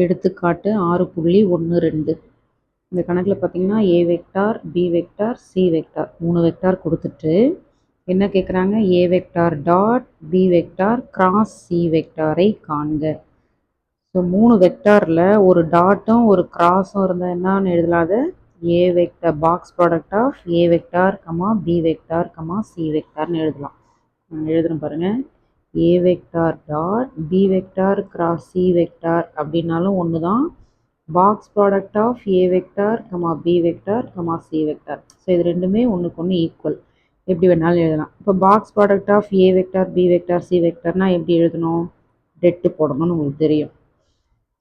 எடுத்துக்காட்டு 6.12 இந்த கணக்கில் பார்த்தீங்கன்னா A vector, B vector, C vector 3 vector கொடுத்துட்டு என்ன கேட்குறாங்க, A vector dot B vector cross C வெக்டாரை காண்க. ஸோ 3 வெக்டாரில் ஒரு டாட்டும் ஒரு கிராஸும் இருந்தால் என்னன்னு எழுதலாத, A vector box product of A vector comma B vector comma C வெக்டார்னு எழுதலாம். எழுதுறேன் பாருங்கள், A vector dot B vector cross C vector அப்படின்னாலும் ஒன்று தான், box product of A vector comma B vector comma C vector. So இது ரெண்டுமே ஒன்றுக்கு ஒன்று ஈக்குவல், எப்படி வேணாலும் எழுதலாம். இப்போ box product of A vector B vector C வெக்டார்னால் எப்படி எழுதணும், டெட்டு போடணும்னு உங்களுக்கு தெரியும்.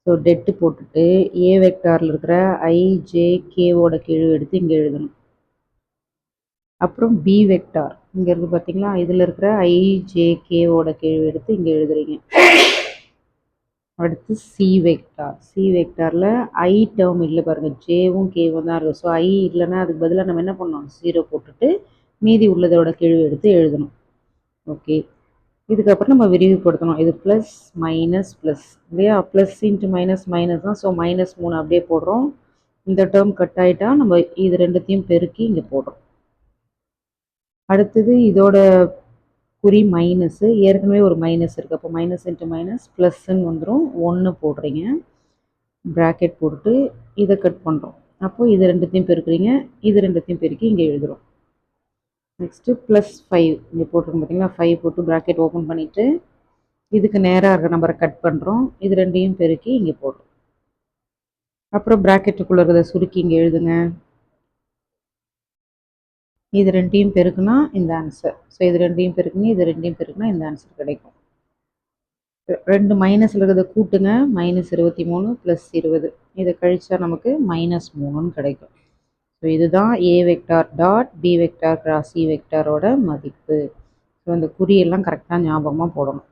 ஸோ டெட்டு போட்டுட்டு ஏ வெக்டாரில் இருக்கிற ஐஜேகேவோட கீழ் எடுத்து இங்கே எழுதணும். அப்புறம் பி வெக்டார் இங்கே இருக்குது பார்த்தீங்களா, இதில் இருக்கிற ஐஜேகேவோட கீழ் எடுத்து இங்கே எழுதுறீங்க. அடுத்து சி வெக்டார், சி வெக்டாரில் ஐ டேர்ம் இல்லை பாருங்கள், ஜேவும் கேவும் தான் இருக்குது. ஸோ ஐ இல்லைன்னா அதுக்கு பதிலாக நம்ம என்ன பண்ணணும், 0 போட்டுட்டு மீதி உள்ளதோட கீழ் எடுத்து எழுதணும். ஓகே, இதுக்கப்புறம் நம்ம விரிவுபடுத்தணும். இது ப்ளஸ் மைனஸ் ப்ளஸ் இல்லையா, ப்ளஸ் இன்ட்டு மைனஸ் மைனஸ் தான். ஸோ -3 அப்படியே போடுறோம். இந்த டேர்ம் கட் ஆகிட்டா நம்ம இது ரெண்டுத்தையும் பெருக்கி இங்கே போடுறோம். அடுத்தது இதோட குறி மைனஸு, ஏற்கனவே ஒரு மைனஸ் இருக்குது, அப்போ மைனஸ் இன்ட்டு மைனஸ் ப்ளஸ்ன்னு வந்துடும். 1 போடுறீங்க, ப்ராக்கெட் போட்டுட்டு இதை கட் பண்ணுறோம். அப்போது இது ரெண்டுத்தையும் பெருக்குறீங்க, இது ரெண்டுத்தையும் பெருக்கி இங்கே எழுதுகிறோம். நெக்ஸ்ட்டு +5 இங்கே போட்டிருக்கோம் பார்த்தீங்களா, 5 போட்டு ப்ராக்கெட் ஓப்பன் பண்ணிவிட்டு இதுக்கு நேராக இருக்கிற நம்பரை கட் பண்ணுறோம், இது ரெண்டையும் பெருக்கி இங்கே போடுறோம். அப்புறம் ப்ராக்கெட்டுக்குள்ளே இருக்கிறத சுருக்கி இங்கே எழுதுங்க. இது ரெண்டையும் பெருக்குனா இந்த ஆன்சர். ஸோ இது ரெண்டையும் பெருக்குங்க, இது ரெண்டையும் பெருக்குனா இந்த ஆன்சர் கிடைக்கும். ரெண்டு மைனஸில் இருக்கிறத கூட்டுங்க, -23 + 20, இதை கழிச்சா நமக்கு -3ன்னு கிடைக்கும். ஸோ இதுதான் A vector dot B vector cross C வெக்டாரோட மதிப்பு. ஸோ அந்த குறியெல்லாம் கரெக்டாக ஞாபகமாக போடணும்.